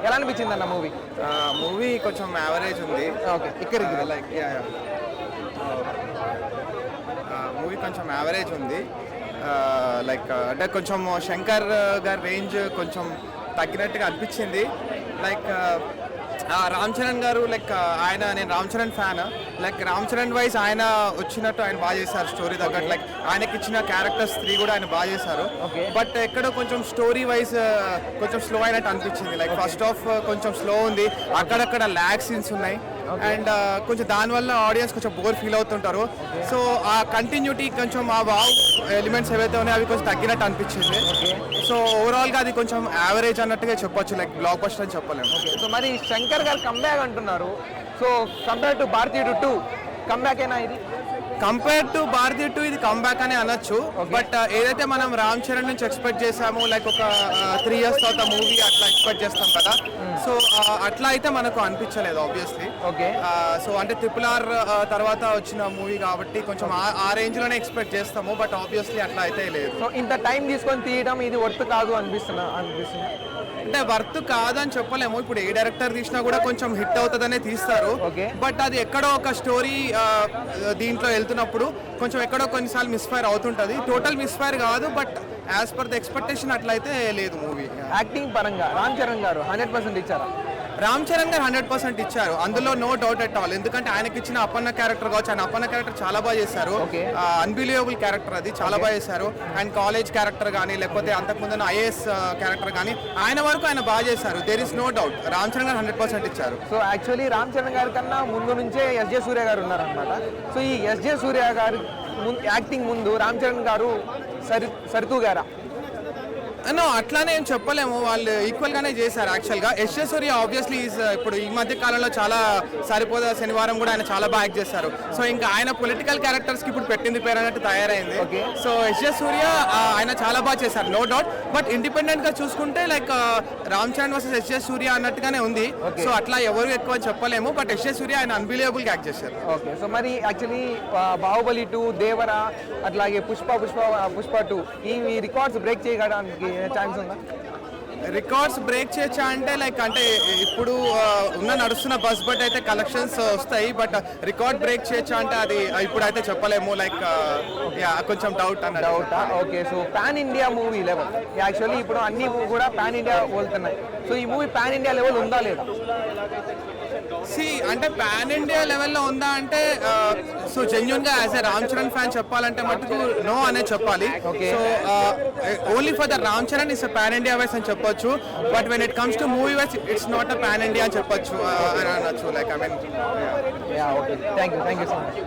ఎలా అనిపించింది అన్న మూవీ? మూవీ కొంచెం యావరేజ్ ఉంది. ఓకే, ఇక్కడికి లైక్ మూవీ కొంచెం యావరేజ్ ఉంది. లైక్ అంటే కొంచెం శంకర్ గారి రేంజ్ కొంచెం తగ్గినట్టుగా అనిపించింది. లైక్ రామ్ చరణ్ గారు లైక్ నేను Ram Charan fan. Like Ram Charan wise ఆయన వచ్చినట్టు ఆయన బాగా చేశారు స్టోరీ తగ్గట్టు. లైక్ ఆయనకి ఇచ్చిన క్యారెక్టర్స్ 3 కూడా ఆయన బాగా చేశారు. బట్ ఎక్కడో కొంచెం స్టోరీ వైజ్ కొంచెం స్లో అయినట్టు అనిపించింది. లైక్ ఫస్ట్ హాఫ్ కొంచెం స్లో ఉంది, అక్కడక్కడ ల్యాగ్ సీన్స్ ఉన్నాయి. అండ్ కొంచెం దానివల్ల ఆడియన్స్ కొంచెం బోర్ ఫీల్ అవుతుంటారు. సో ఆ కంటిన్యూటీ కొంచెం ఆ వావ్ ఎలిమెంట్స్ ఏవైతే ఉన్నాయో అవి కొంచెం తగ్గినట్టు అనిపించింది. సో ఓవరాల్గా అది కొంచెం యావరేజ్ అన్నట్టుగా చెప్పొచ్చు. లైక్ బ్లాక్ బస్టర్ అని చెప్పలేము. సో మరి శంకర్ గారు కంబ్యాక్ అంటున్నారు. సో కంపేర్ టు భారతీయుడు 2 కంబ్యాక్ అయినా ఇది? కంపేర్ టు భారతీయ 2 ఇది కంబ్యాక్ అని అనొచ్చు. బట్ ఏదైతే మనం రామ్ చరణ్ నుంచి ఎక్స్పెక్ట్ చేసామో లైక్ ఒక 3 years తర్వాత మూవీ అట్లా ఎక్స్పెక్ట్ చేస్తాం కదా. సో అట్లా అయితే మనకు అనిపించలేదు ఆబ్వియస్లీ. ఓకే. సో అంటే RRR తర్వాత వచ్చిన మూవీ కాబట్టి కొంచెం ఆ రేంజ్ లోనే ఎక్స్పెక్ట్ చేస్తాము. బట్ ఆబ్వియస్లీ అట్లా అయితే లేదు. సో ఇంత టైం తీసుకొని తీయడం ఇది వర్త్ కాదు అనిపిస్తుంది. అంటే వర్త్ కాదని చెప్పలేము. ఇప్పుడు ఏ డైరెక్టర్ తీసినా కూడా కొంచెం హిట్ అవుతుందనే తీస్తారు. బట్ అది ఎక్కడో ఒక స్టోరీ దీంట్లో వెళ్తున్నప్పుడు కొంచెం ఎక్కడో కొన్నిసార్లు మిస్ఫైర్ అవుతుంటుంది. టోటల్ మిస్ఫైర్ కాదు, but as per the expectation అట్లయితే లేదు మూవీ. యాక్టింగ్ పరంగా రామ్ చరణ్ గారు 100% ఇచ్చారా? రామ్ చరణ్ గారు 100% ఇచ్చారు, అందులో నో డౌట్ ఎట్ ఆల్. ఎందుకంటే ఆయనకి ఇచ్చిన అప్పన్న క్యారెక్టర్ కావచ్చు, ఆయన అప్పన్న క్యారెక్టర్ చాలా బాగా చేశారు. అన్బిలీవబుల్ క్యారెక్టర్, అది చాలా బాగా చేశారు. అండ్ కాలేజ్ క్యారెక్టర్ కానీ లేకపోతే అంతకుముందు IAS క్యారెక్టర్ కానీ ఆయన వరకు ఆయన బాగా చేశారు. There is no doubt. Ram Charan garu 100% ఇచ్చారు. సో యాక్చువల్లీ రామ్ చరణ్ గారి కన్నా ముందు నుంచే SJ సూర్య గారు ఉన్నారనమాట. సో ఈ SJ సూర్య గారు యాక్టింగ్ ముందు రామ్ చరణ్ గారు సరితూగారా? నో, అట్లానే ఏం చెప్పలేము. వాళ్ళు ఈక్వల్ గానే చేశారు యాక్చువల్గా. SJ సూర్య ఆబ్వియస్లీ ఇప్పుడు ఈ మధ్య కాలంలో చాలా సరిపోదా శనివారం కూడా ఆయన చాలా బాగా యాక్ట్ చేశారు. సో ఇంకా ఆయన పొలిటికల్ క్యారెక్టర్స్ కి ఇప్పుడు పెట్టింది పేరు అన్నట్టు తయారైంది. సో SJ సూర్య ఆయన చాలా బాగా చేశారు, నో డౌట్. బట్ ఇండిపెండెంట్ గా చూసుకుంటే like Ram Charan versus SJ సూర్య అన్నట్టుగానే ఉంది. సో అట్లా ఎవరు ఎక్కువ చెప్పలేము. బట్ SJ సూర్య ఆయన అన్బిలీవబుల్ గా యాక్ట్ చేశారు. ఓకే. సో మరి యాక్చువల్లీ బాహుబలి 2, దేవరా, అట్లాగే పుష్ప 2 ఈ రికార్డ్స్ బ్రేక్ చేయడానికి ఛాన్స్ ఉందా? రికార్డ్స్ బ్రేక్ చేయొచ్చా అంటే లైక్ అంటే ఇప్పుడు నడుస్తున్న బస్ బట్ అయితే కలెక్షన్స్ వస్తాయి. బట్ రికార్డ్ బ్రేక్ చేయొచ్చా అంటే అది ఇప్పుడైతే చెప్పలేము. లైక్ కొంచెం doubt. Okay. So pan India movie level actually ఇప్పుడు అన్ని కూడా పాన్ ఇండియా వెళ్తున్నాయి. సో ఈ మూవీ పాన్ ఇండియా లెవెల్ ఉందా లేదా? అంటే పాన్ ఇండియా లెవెల్లో ఉందా అంటే సో జెన్యున్ గా as a Ram Charan fan చెప్పాలంటే మటుకు నో అనే చెప్పాలి. So only for the Ram Charan is pan India wise అని చెప్పొచ్చు. But when it comes to movie wise it's not a pan India అని చెప్పొచ్చు అని అనొచ్చు. Like I mean thank you so much.